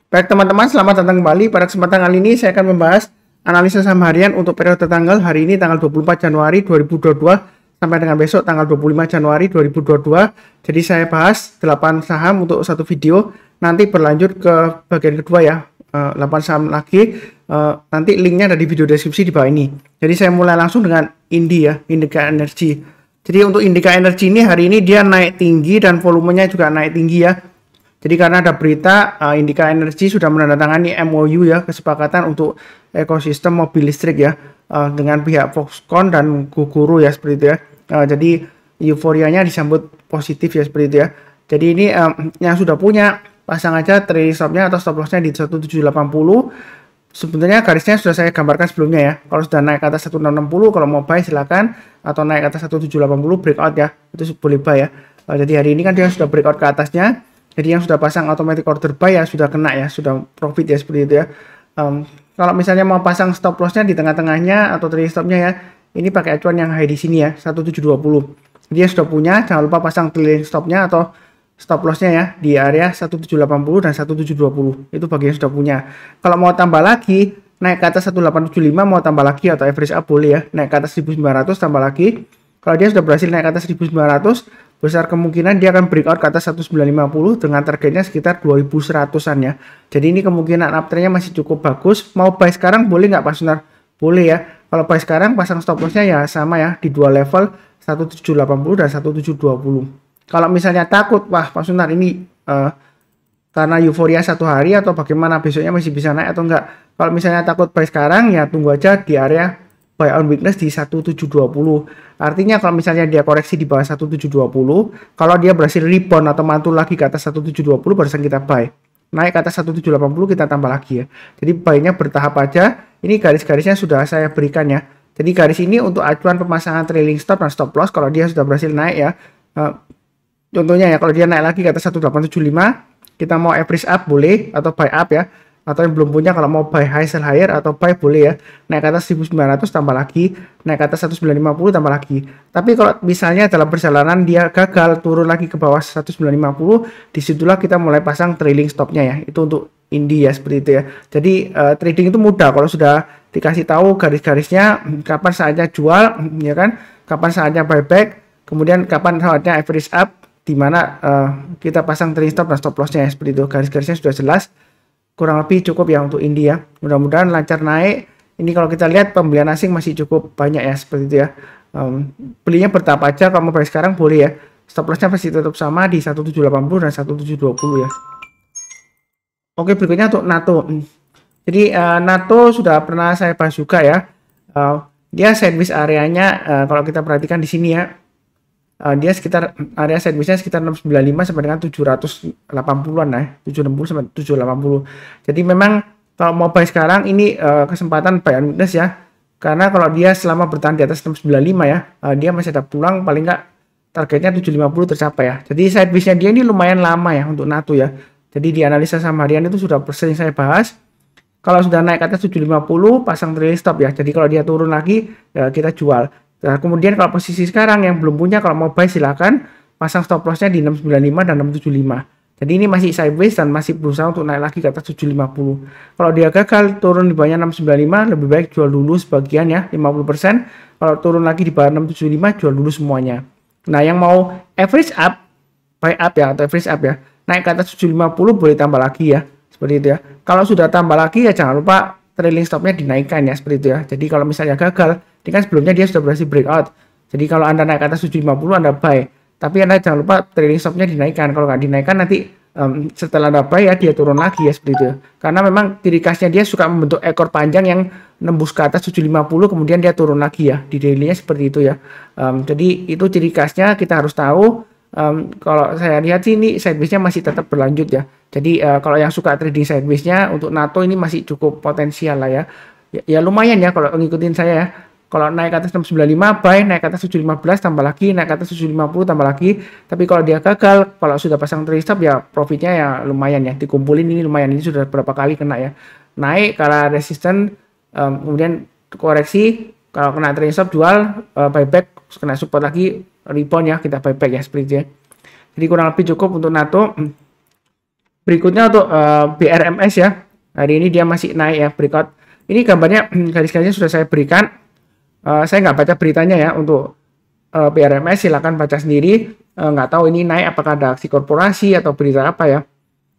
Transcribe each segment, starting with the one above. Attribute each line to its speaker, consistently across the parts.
Speaker 1: Baik teman-teman, selamat datang kembali. Pada kesempatan kali ini saya akan membahas analisa saham harian untuk periode tanggal hari ini tanggal 24 Januari 2022 sampai dengan besok tanggal 25 Januari 2022. Jadi saya bahas 8 saham untuk satu video. Nanti berlanjut ke bagian kedua ya. 8 saham lagi. Nanti linknya ada di video deskripsi di bawah ini. Jadi saya mulai langsung dengan Indi ya, Indika Energy. Jadi untuk Indika Energy ini hari ini dia naik tinggi dan volumenya juga naik tinggi ya. Jadi karena ada berita Indika Energy sudah menandatangani MOU ya, kesepakatan untuk ekosistem mobil listrik ya, dengan pihak Foxconn dan Gogoro ya seperti itu ya. Jadi euforianya disambut positif ya seperti itu ya. Jadi ini yang sudah punya pasang aja trailing stopnya atau stop lossnya di 1780. Sebenarnya garisnya sudah saya gambarkan sebelumnya ya. Kalau sudah naik ke atas 1660 kalau mau buy silakan, atau naik ke atas 1780 breakout ya, itu boleh buy ya. Jadi hari ini kan dia sudah breakout ke atasnya. Jadi yang sudah pasang automatic order buy ya sudah kena ya, sudah profit ya seperti itu ya. Kalau misalnya mau pasang stop lossnya di tengah-tengahnya atau trailing stopnya ya, ini pakai acuan yang high di sini ya, 1720. Dia sudah punya, jangan lupa pasang trailing stopnya atau stop lossnya ya di area 1780 dan 1720. Itu bagian sudah punya. Kalau mau tambah lagi, naik ke atas 1875 mau tambah lagi atau average up boleh ya. Naik ke atas 1900 tambah lagi. Kalau dia sudah berhasil naik ke atas 1900, besar kemungkinan dia akan breakout ke atas 1950 dengan targetnya sekitar 2100-an ya. Jadi ini kemungkinan uptrendnya masih cukup bagus. Mau buy sekarang boleh nggak Pak Sunar? Boleh ya. Kalau buy sekarang pasang stop lossnya ya sama ya di dua level 1780 dan 1720. Kalau misalnya takut, wah Pak Sunar ini karena euforia satu hari atau bagaimana besoknya masih bisa naik atau enggak. Kalau misalnya takut buy sekarang ya tunggu aja di area buy on weakness di 1720. Artinya kalau misalnya dia koreksi di bawah 1720, kalau dia berhasil rebound atau mantul lagi ke atas 1720 barusan kita buy. Naik ke atas 1780 kita tambah lagi ya. Jadi buy-nya bertahap aja. Ini garis-garisnya sudah saya berikan ya. Jadi garis ini untuk acuan pemasangan trailing stop dan stop loss kalau dia sudah berhasil naik ya. Contohnya ya, kalau dia naik lagi ke atas 1875, kita mau average up boleh atau buy up ya. Atau yang belum punya kalau mau buy high sell higher atau buy boleh ya. Naik ke atas 1900 tambah lagi, naik ke atas 1950 tambah lagi. Tapi kalau misalnya dalam perjalanan dia gagal turun lagi ke bawah 1950, disitulah kita mulai pasang trailing stopnya ya. Itu untuk Indi ya seperti itu ya. Jadi trading itu mudah kalau sudah dikasih tahu garis-garisnya kapan saatnya jual ya kan, kapan saatnya buyback, kemudian kapan saatnya average up, di mana kita pasang trailing stop dan stop lossnya ya, seperti itu. Garis-garisnya sudah jelas, kurang lebih cukup ya untuk Indi ya. Mudah-mudahan lancar naik. Ini kalau kita lihat pembelian asing masih cukup banyak ya seperti itu ya. Belinya bertahap aja, kalau mau beli sekarang boleh ya. Stop lossnya masih tetap sama di 1780 dan 1720 ya. Oke, berikutnya untuk NATO. Jadi NATO sudah pernah saya bahas juga ya. Dia sideways areanya kalau kita perhatikan di sini ya. Dia sekitar area sideways-nya sekitar 695 sampai dengan 780-an ya, 760 sampai 780. Jadi memang kalau mau buy sekarang ini kesempatan buy on weakness ya. Karena kalau dia selama bertahan di atas 695 ya, dia masih ada peluang paling nggak targetnya 750 tercapai ya. Jadi sideways-nya dia ini lumayan lama ya untuk NATO ya. Jadi di analisa saham harian itu sudah sering saya bahas. Kalau sudah naik ke atas 750 pasang trailing stop ya. Jadi kalau dia turun lagi ya kita jual. Nah, kemudian kalau posisi sekarang yang belum punya, kalau mau buy silakan pasang stop lossnya di 695 dan 675. Jadi ini masih sideways dan masih berusaha untuk naik lagi ke atas 750. Kalau dia gagal turun di bawahnya 695, lebih baik jual dulu sebagian ya, 50%. Kalau turun lagi di bawah 675, jual dulu semuanya. Nah, yang mau average up, buy up ya, atau average up ya, naik ke atas 750 boleh tambah lagi ya, seperti itu ya. Kalau sudah tambah lagi ya jangan lupa trailing stopnya dinaikkan ya, seperti itu ya. Jadi kalau misalnya gagal, ini kan sebelumnya dia sudah berhasil breakout. Jadi kalau Anda naik ke atas 750 Anda buy. Tapi Anda jangan lupa trailing stopnya dinaikkan. Kalau nggak dinaikkan nanti setelah Anda buy ya dia turun lagi ya, seperti itu. Karena memang ciri khasnya dia suka membentuk ekor panjang yang nembus ke atas 750 kemudian dia turun lagi ya. Di daily-nya seperti itu ya. Jadi itu ciri khasnya kita harus tahu. Kalau saya lihat sih ini sideways-nya masih tetap berlanjut ya. Jadi kalau yang suka trading sideways-nya untuk NATO ini masih cukup potensial lah ya. Ya lumayan ya kalau ngikutin saya ya. Kalau naik ke atas 695 buy, naik ke atas 715 tambah lagi, naik ke atas 750 tambah lagi. Tapi kalau dia gagal, kalau sudah pasang trailing stop ya profitnya ya lumayan ya. Dikumpulin ini lumayan, ini sudah berapa kali kena ya. Naik kalau resisten, kemudian koreksi, kalau kena trailing stop jual, buyback, kena support lagi, rebound ya kita buyback ya seperti itu ya. Jadi kurang lebih cukup untuk NATO. Berikutnya untuk BRMS ya. Hari ini dia masih naik ya, breakout. Ini gambarnya garis-garisnya sudah saya berikan. Saya nggak baca beritanya ya untuk BRMS, silakan baca sendiri. Nggak tahu ini naik apakah ada aksi korporasi atau berita apa ya.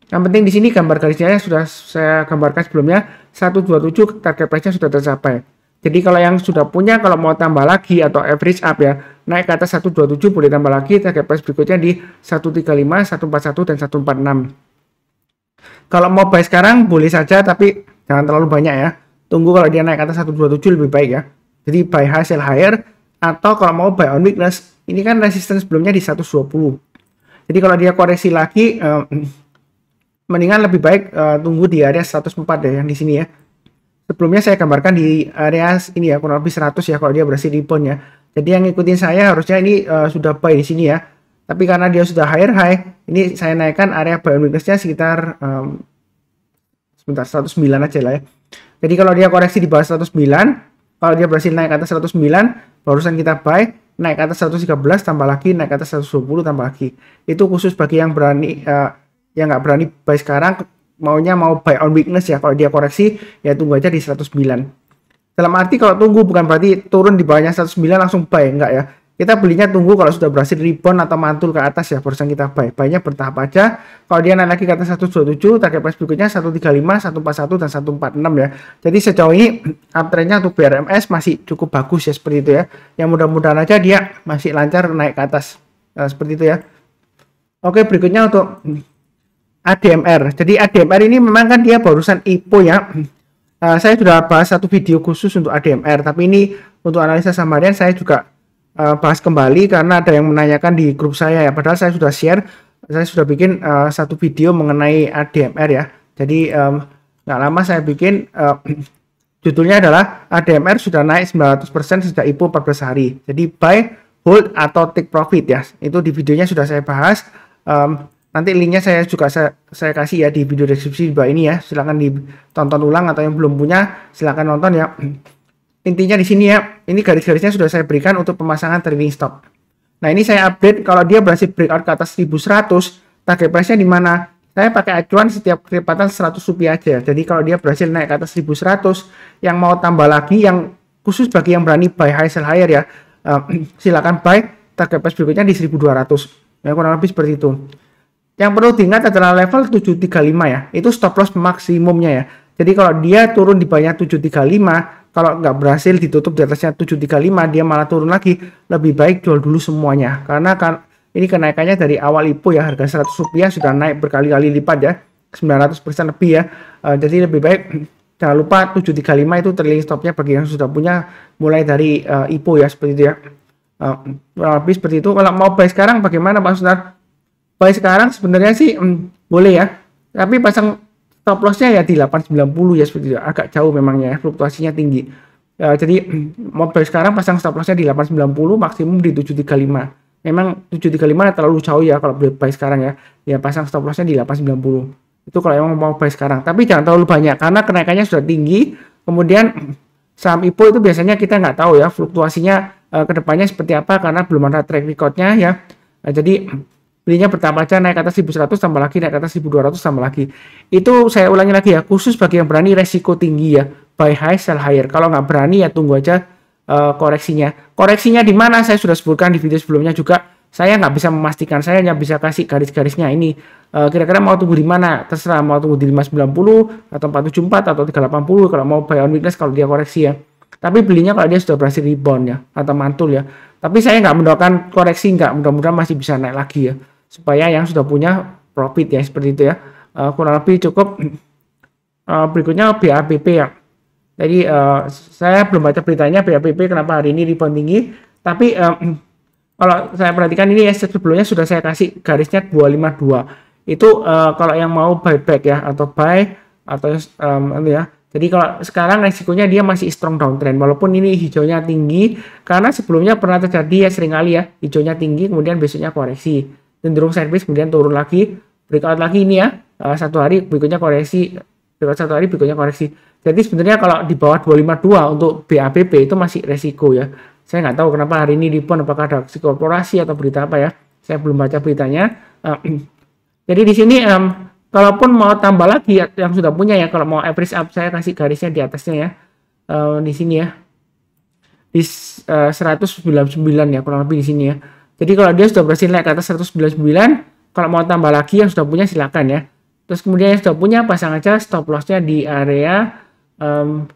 Speaker 1: Yang penting di sini gambar garisnya sudah saya gambarkan sebelumnya, 127 target price-nya sudah tercapai. Jadi kalau yang sudah punya, kalau mau tambah lagi atau average up ya, naik ke atas 127 boleh tambah lagi, target price berikutnya di 135, 141 dan 146. Kalau mau buy sekarang boleh saja, tapi jangan terlalu banyak ya. Tunggu kalau dia naik ke atas 127 lebih baik ya. Jadi buy high sell higher, atau kalau mau buy on weakness, ini kan resistance sebelumnya di 120. Jadi kalau dia koreksi lagi, mendingan lebih baik tunggu di area 104 deh yang di sini ya. Sebelumnya saya gambarkan di area ini ya, kurang lebih 100 ya kalau dia berhasil rebound ya. Jadi yang ngikutin saya harusnya ini sudah buy di sini ya. Tapi karena dia sudah higher high, ini saya naikkan area buy on weakness-nya sekitar sebentar 109 aja lah ya. Jadi kalau dia koreksi di bawah 109, kalau dia berhasil naik ke atas 109, barusan kita buy, naik ke atas 113 tambah lagi, naik ke atas 120 tambah lagi. Itu khusus bagi yang berani yang nggak berani buy sekarang, maunya mau buy on weakness ya. Kalau dia koreksi ya tunggu aja di 109. Dalam arti kalau tunggu bukan berarti turun di bawahnya 109 langsung buy, enggak ya. Kita belinya tunggu kalau sudah berhasil rebound atau mantul ke atas ya, barusan kita buy. Buy-nya bertahap aja. Kalau dia naik lagi ke atas 127, target price berikutnya 135, 141 dan 146 ya. Jadi sejauh ini uptrendnya untuk BRMS masih cukup bagus ya, seperti itu ya. Yang mudah-mudahan aja dia masih lancar naik ke atas. Nah, seperti itu ya. Oke, berikutnya untuk ADMR. Jadi ADMR ini memang kan dia barusan IPO ya. Saya sudah bahas satu video khusus untuk ADMR, tapi ini untuk analisa saham harian saya juga bahas kembali karena ada yang menanyakan di grup saya ya. Padahal saya sudah share, saya sudah bikin satu video mengenai ADMR ya. Jadi nggak lama saya bikin, judulnya adalah ADMR sudah naik 900% sejak IPO 14 hari. Jadi buy, hold atau take profit ya. Itu di videonya sudah saya bahas. Nanti linknya saya juga saya kasih ya di video deskripsi di bawah ini ya. Silahkan ditonton ulang, atau yang belum punya silahkan nonton ya. Intinya di sini ya, ini garis-garisnya sudah saya berikan untuk pemasangan trading stop. Nah ini saya update kalau dia berhasil breakout ke atas 1100, target price-nya di mana? Saya pakai acuan setiap kelipatan 100 rupiah aja. Jadi kalau dia berhasil naik ke atas 1100, yang mau tambah lagi, yang khusus bagi yang berani buy high sell higher ya, silakan buy, target price berikutnya di 1200. Ya kurang lebih seperti itu. Yang perlu diingat adalah level 735 ya, itu stop loss maksimumnya ya. Jadi kalau dia turun di bawahnya 735, kalau nggak berhasil ditutup di atasnya 735, dia malah turun lagi, lebih baik jual dulu semuanya. Karena kan ini kenaikannya dari awal IPO ya, harga 100 rupiah sudah naik berkali-kali lipat ya, 900% lebih ya. Jadi lebih baik jangan lupa 735 itu trailing stopnya bagi yang sudah punya, mulai dari IPO ya, seperti itu ya. Lebih seperti itu. Kalau mau buy sekarang bagaimana Pak Sunar? Buy sekarang sebenarnya sih boleh ya, tapi pasang stop loss-nya ya di 890 ya, seperti itu. Agak jauh memangnya, fluktuasinya tinggi. Jadi mau buy sekarang pasang stop loss-nya di 890, maksimum di 735. Memang 735 terlalu jauh ya kalau buy sekarang ya. Ya pasang stop loss-nya di 890. Itu kalau emang mau buy sekarang. Tapi jangan terlalu banyak karena kenaikannya sudah tinggi. Kemudian saham IPO itu biasanya kita nggak tahu ya fluktuasinya kedepannya seperti apa karena belum ada track record-nya ya. Jadi belinya bertambah aja, naik ke atas 1100 tambah lagi, naik ke atas 1200 tambah lagi. Itu saya ulangi lagi ya, khusus bagi yang berani resiko tinggi ya, buy high sell higher. Kalau nggak berani ya tunggu aja koreksinya. Koreksinya di mana saya sudah sebutkan di video sebelumnya juga. Saya nggak bisa memastikan, saya hanya bisa kasih garis-garisnya ini. Kira-kira mau tunggu di mana? Terserah mau tunggu di 590 atau 474 atau 380 kalau mau buy on weakness kalau dia koreksi ya. Tapi belinya kalau dia sudah berhasil rebound ya atau mantul ya. Tapi saya nggak mendoakan koreksi, nggak, mudah-mudahan masih bisa naik lagi ya. Supaya yang sudah punya profit ya, seperti itu ya. Kurang lebih cukup. Berikutnya BABP ya. Jadi saya belum baca beritanya BABP kenapa hari ini rebound tinggi, tapi kalau saya perhatikan ini ya, sebelumnya sudah saya kasih garisnya 252. Itu kalau yang mau buyback ya, atau buy atau ya. Jadi kalau sekarang resikonya dia masih strong downtrend, walaupun ini hijaunya tinggi karena sebelumnya pernah terjadi ya, seringkali ya hijaunya tinggi kemudian besoknya koreksi, cenderung sideways kemudian turun lagi, breakout lagi ini ya, satu hari berikutnya koreksi, breakout satu hari berikutnya koreksi. Jadi sebenarnya kalau di bawah 252 untuk BABP itu masih resiko ya. Saya nggak tahu kenapa hari ini rebound, apakah ada aksi korporasi atau berita apa ya, saya belum baca beritanya. Jadi di sini kalaupun mau tambah lagi yang sudah punya ya, kalau mau average up saya kasih garisnya di atasnya ya, di sini ya, di 199 ya kurang lebih di sini ya. Jadi kalau dia sudah berhasil naik ke atas 199, kalau mau tambah lagi yang sudah punya silakan ya. Terus kemudian yang sudah punya pasang aja stop lossnya di area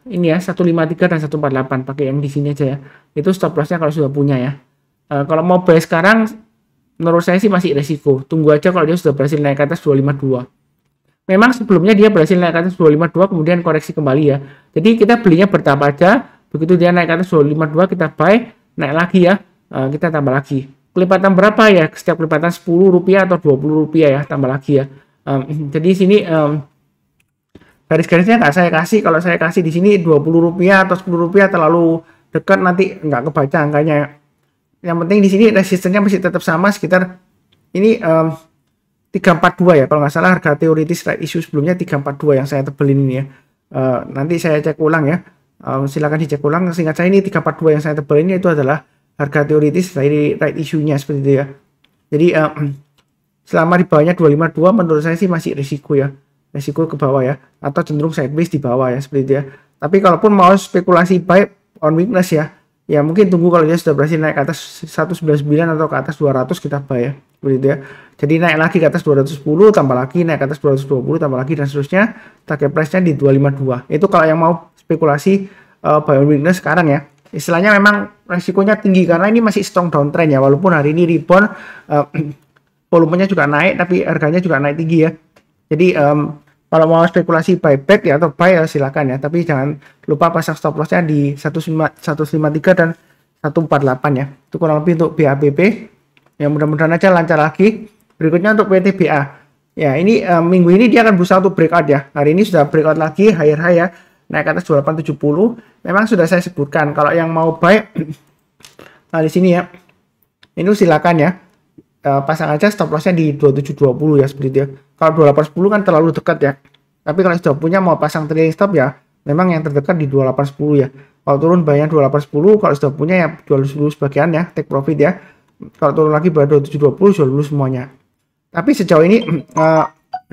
Speaker 1: ini ya 153 dan 148, pakai yang di sini aja ya. Itu stop lossnya kalau sudah punya ya. Kalau mau buy sekarang menurut saya sih masih resiko. Tunggu aja kalau dia sudah berhasil naik ke atas 252. Memang sebelumnya dia berhasil naik ke atas 252 kemudian koreksi kembali ya. Jadi kita belinya bertahap aja. Begitu dia naik ke atas 252 kita buy, naik lagi ya. Kita tambah lagi. Kelipatan berapa ya? Setiap kelipatan Rp10 atau Rp20 ya, tambah lagi ya. Jadi sini garis-garisnya nggak saya kasih. Kalau saya kasih di sini Rp20 atau Rp10 terlalu dekat, nanti nggak kebaca angkanya ya. Yang penting di sini resistennya masih tetap sama sekitar ini 342 ya, kalau nggak salah harga teoritis right issue sebelumnya 342 yang saya tebelin ini ya. Nanti saya cek ulang ya. Silakan dicek ulang. Seingat saya ini 342 yang saya tebelin ini itu adalah harga teoritis dari right issue-nya seperti itu ya. Jadi selama di bawahnya 252 menurut saya sih masih risiko ya. Risiko ke bawah ya, atau cenderung sideways di bawah ya seperti itu ya. Tapi kalaupun mau spekulasi buy on weakness ya, ya mungkin tunggu kalau dia sudah berhasil naik ke atas 199 atau ke atas 200 kita buy ya. Seperti itu ya. Jadi naik lagi ke atas 210, tambah lagi naik ke atas 220, tambah lagi dan seterusnya. Target price-nya di 252. Itu kalau yang mau spekulasi buy on weakness sekarang ya. Istilahnya memang resikonya tinggi karena ini masih strong downtrend ya, walaupun hari ini rebound volumenya juga naik tapi harganya juga naik tinggi ya. Jadi kalau mau spekulasi buyback ya atau buy ya silakan ya, tapi jangan lupa pasang stop lossnya di 153 dan 148 ya. Itu kurang lebih untuk BABP. Ya mudah-mudahan aja lancar lagi. Berikutnya untuk PTBA. Ya ini minggu ini dia akan berusaha untuk breakout ya. Hari ini sudah breakout lagi higher high ya. Naik ke atas 2870. Memang sudah saya sebutkan kalau yang mau buy nah di sini ya. Ini silakan ya. Pasang aja stop lossnya di 2720 ya seperti itu ya. Kalau 2810 kan terlalu dekat ya. Tapi kalau sudah punya mau pasang trailing stop ya, memang yang terdekat di 2810 ya. Kalau turun bayarnya 2810, kalau sudah punya ya jual dulu sebagian ya, take profit ya. Kalau turun lagi pada 2720 jual dulu semuanya. Tapi sejauh ini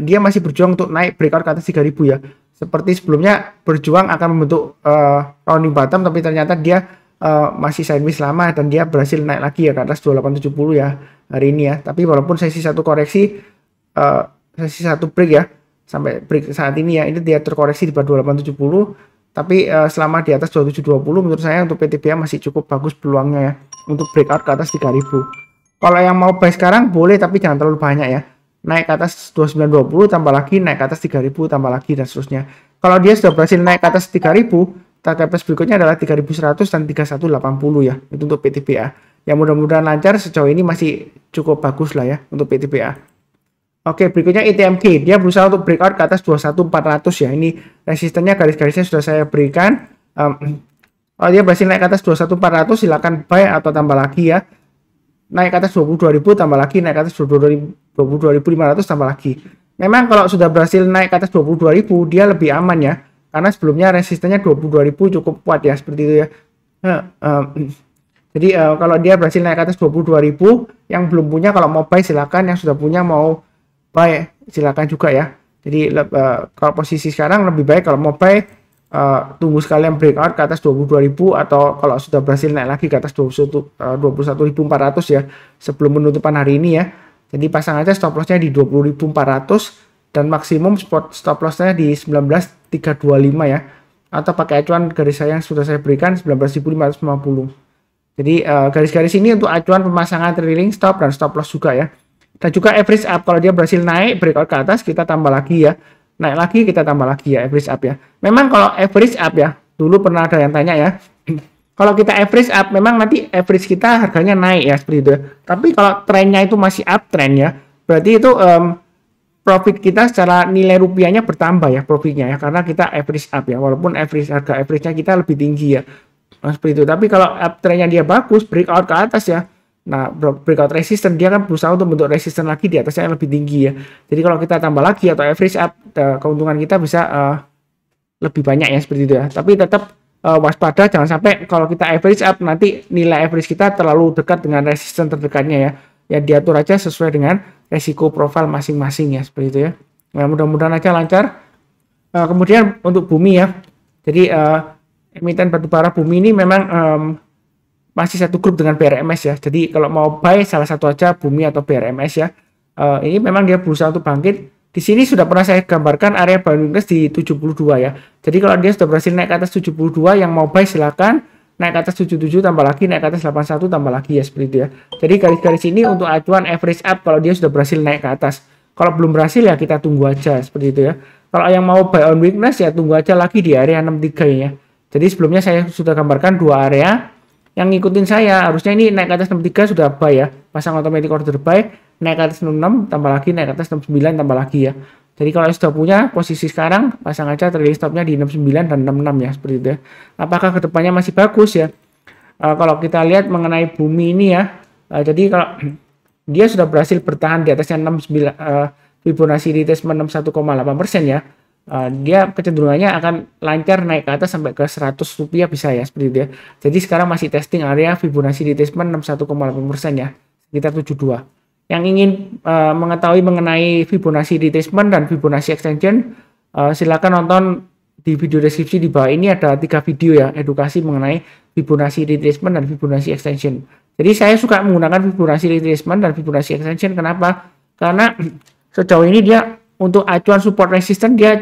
Speaker 1: dia masih berjuang untuk naik breakout ke atas 3000 ya. Seperti sebelumnya berjuang akan membentuk rounding bottom, tapi ternyata dia masih sideways lama dan dia berhasil naik lagi ya ke atas 2870 ya hari ini ya. Tapi walaupun sesi satu koreksi, sesi satu break ya, sampai break saat ini ya, ini dia terkoreksi di bawah 2870. Tapi selama di atas 2720 menurut saya untuk PTBA masih cukup bagus peluangnya ya untuk breakout ke atas 3000. Kalau yang mau buy sekarang boleh, tapi jangan terlalu banyak ya. Naik ke atas 2920 tambah lagi, naik ke atas 3000 tambah lagi dan seterusnya. Kalau dia sudah berhasil naik ke atas 3000, target price berikutnya adalah 3100 dan 3180 ya. Itu untuk PTBA. Ya mudah-mudahan lancar, sejauh ini masih cukup bagus lah ya untuk PTBA. Oke, berikutnya ITMG. Dia berusaha untuk breakout ke atas 21400 ya. Ini resistennya garis-garisnya sudah saya berikan. Kalau dia berhasil naik ke atas 21400 silakan buy atau tambah lagi ya. Naik ke atas 22.000 tambah lagi, naik ke atas 22.500 tambah lagi. Memang kalau sudah berhasil naik ke atas 22.000 dia lebih aman ya. Karena sebelumnya resistennya 22.000 cukup kuat ya seperti itu ya. Jadi kalau dia berhasil naik ke atas 22.000, yang belum punya kalau mau buy silakan, yang sudah punya mau buy silakan juga ya. Jadi kalau posisi sekarang lebih baik kalau mau buy tunggu sekalian breakout ke atas 22.000 atau kalau sudah berhasil naik lagi ke atas 21.400 ya sebelum penutupan hari ini ya. Jadi pasang aja stop lossnya di 20.400 dan maksimum stop lossnya di 19.325 ya, atau pakai acuan garis saya yang sudah saya berikan 19.550. Jadi garis-garis ini untuk acuan pemasangan trailing stop dan stop loss juga ya. Dan juga average up, kalau dia berhasil naik breakout ke atas kita tambah lagi ya. Naik lagi kita tambah lagi ya average up ya. Memang kalau average up ya, dulu pernah ada yang tanya ya. Kalau kita average up memang nanti average kita harganya naik ya seperti itu. Tapi kalau trennya itu masih uptrend ya, berarti itu profit kita secara nilai rupiahnya bertambah ya profitnya ya, karena kita average up ya. Walaupun harga average-nya kita lebih tinggi ya. Nah, seperti itu. Tapi kalau uptrendnya dia bagus, breakout ke atas ya. Nah, breakout resistance dia kan berusaha untuk bentuk resistance lagi di atasnya yang lebih tinggi ya. Jadi kalau kita tambah lagi atau average up, keuntungan kita bisa lebih banyak ya seperti itu ya. Tapi tetap waspada, jangan sampai kalau kita average up nanti nilai average kita terlalu dekat dengan resistance terdekatnya ya. Ya diatur aja sesuai dengan resiko profil masing-masing ya seperti itu ya. Nah, mudah-mudahan aja lancar. Kemudian untuk bumi ya, jadi emiten batubara bumi ini memang masih satu grup dengan BRMS ya. Jadi kalau mau buy salah satu aja bumi atau BRMS ya. Ini memang dia berusaha untuk bangkit. Di sini sudah pernah saya gambarkan area buying weakness di 72 ya. Jadi kalau dia sudah berhasil naik ke atas 72, yang mau buy silakan. Naik ke atas 77 tambah lagi, naik ke atas 81 tambah lagi ya, seperti itu ya. Jadi garis-garis ini untuk acuan average up kalau dia sudah berhasil naik ke atas. Kalau belum berhasil ya kita tunggu aja, seperti itu ya. Kalau yang mau buy on weakness ya tunggu aja lagi di area 63 ya. Jadi sebelumnya saya sudah gambarkan dua area. Yang ngikutin saya harusnya ini naik ke atas 63 sudah buy ya. Pasang automatic order buy, naik ke atas 66 tambah lagi, naik ke atas 69 tambah lagi ya. Jadi kalau sudah punya posisi sekarang, pasang aja trailing stopnya di 69 dan 66 ya, seperti itu ya. Apakah kedepannya masih bagus ya? Kalau kita lihat mengenai bumi ini ya, jadi kalau dia sudah berhasil bertahan di atasnya 69, Fibonacci retracement 61,8% ya, dia kecenderungannya akan lancar naik ke atas sampai ke 100 rupiah bisa ya, seperti itu ya. Jadi sekarang masih testing area Fibonacci retracement 61,8% ya, sekitar 72. Yang ingin mengetahui mengenai Fibonacci retracement dan Fibonacci extension, silakan nonton di video deskripsi di bawah ini, ada 3 video ya, edukasi mengenai Fibonacci retracement dan Fibonacci extension. Jadi saya suka menggunakan Fibonacci retracement dan Fibonacci extension. Kenapa? Karena sejauh ini dia untuk acuan support resistance dia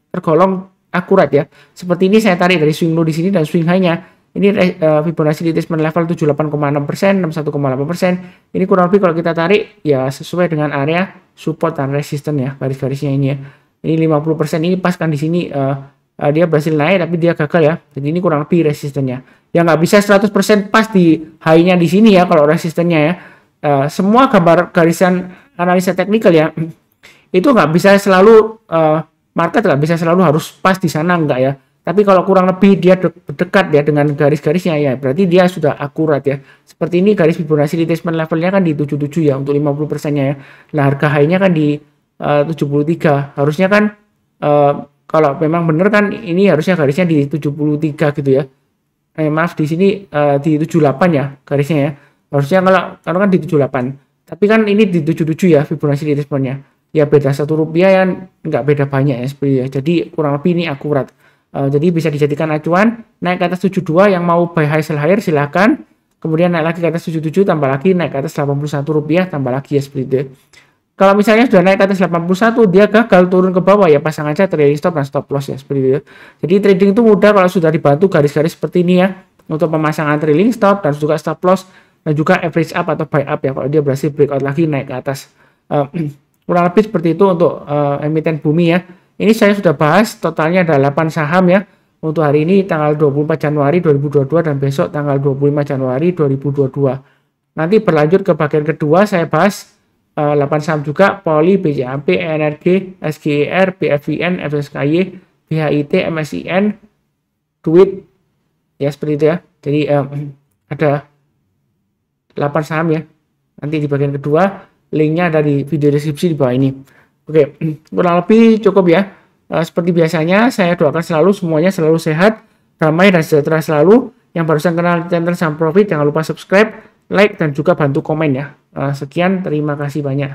Speaker 1: tergolong akurat ya. Seperti ini saya tarik dari swing low di sini dan swing high-nya. Ini Fibonacci retracement level 78,6%, 61,8%. Ini kurang lebih kalau kita tarik ya sesuai dengan area support dan resistance ya, garis-garisnya ini ya. Ini 50% ini pas kan di sini dia berhasil naik tapi dia gagal ya. Jadi ini kurang lebih resistennya. Ya nggak bisa 100% pas di high-nya di sini ya kalau resistennya ya. Semua gambar garisan analisa teknikal ya. Itu nggak bisa selalu market nggak bisa selalu harus pas di sana, enggak ya. Tapi kalau kurang lebih dia dekat ya dengan garis-garisnya ya, berarti dia sudah akurat ya. Seperti ini garis Fibonacci retracement levelnya kan di 77 ya untuk 50%-nya ya. Nah, harga high-nya kan di 73. Harusnya kan kalau memang benar kan ini harusnya garisnya di 73 gitu ya. Maaf di sini di 78 ya garisnya ya. Harusnya kalau kan di 78. Tapi kan ini di 77 ya Fibonacci retracement-nya. Ya beda 1 rupiah yang nggak beda banyak ya seperti ya. Jadi kurang lebih ini akurat. Jadi bisa dijadikan acuan. Naik ke atas 72 yang mau buy high sell higher silahkan. Kemudian naik lagi ke atas 77 tambah lagi, naik ke atas 81 rupiah tambah lagi ya seperti itu. Kalau misalnya sudah naik ke atas 81 dia gagal turun ke bawah ya pasang aja trailing stop dan stop loss ya seperti itu. Jadi trading itu mudah kalau sudah dibantu garis-garis seperti ini ya untuk pemasangan trailing stop dan juga stop loss dan juga average up atau buy up ya kalau dia berhasil breakout lagi naik ke atas. Kurang lebih seperti itu untuk emiten bumi ya. Ini saya sudah bahas totalnya ada 8 saham ya. Untuk hari ini tanggal 24 Januari 2022 dan besok tanggal 25 Januari 2022. Nanti berlanjut ke bagian kedua saya bahas 8 saham juga, Poli, BCAP, ENRG, SGER, BFVN, FSKY, BHIT, MSIN, Duit. Ya seperti itu ya. Jadi ada 8 saham ya. Nanti di bagian kedua linknya ada di video deskripsi di bawah ini. Oke, kurang lebih cukup ya. Seperti biasanya, saya doakan selalu semuanya selalu sehat, damai, dan sejahtera selalu. Yang barusan kenal channel Saham Profit, jangan lupa subscribe, like, dan juga bantu komen ya. Sekian, terima kasih banyak.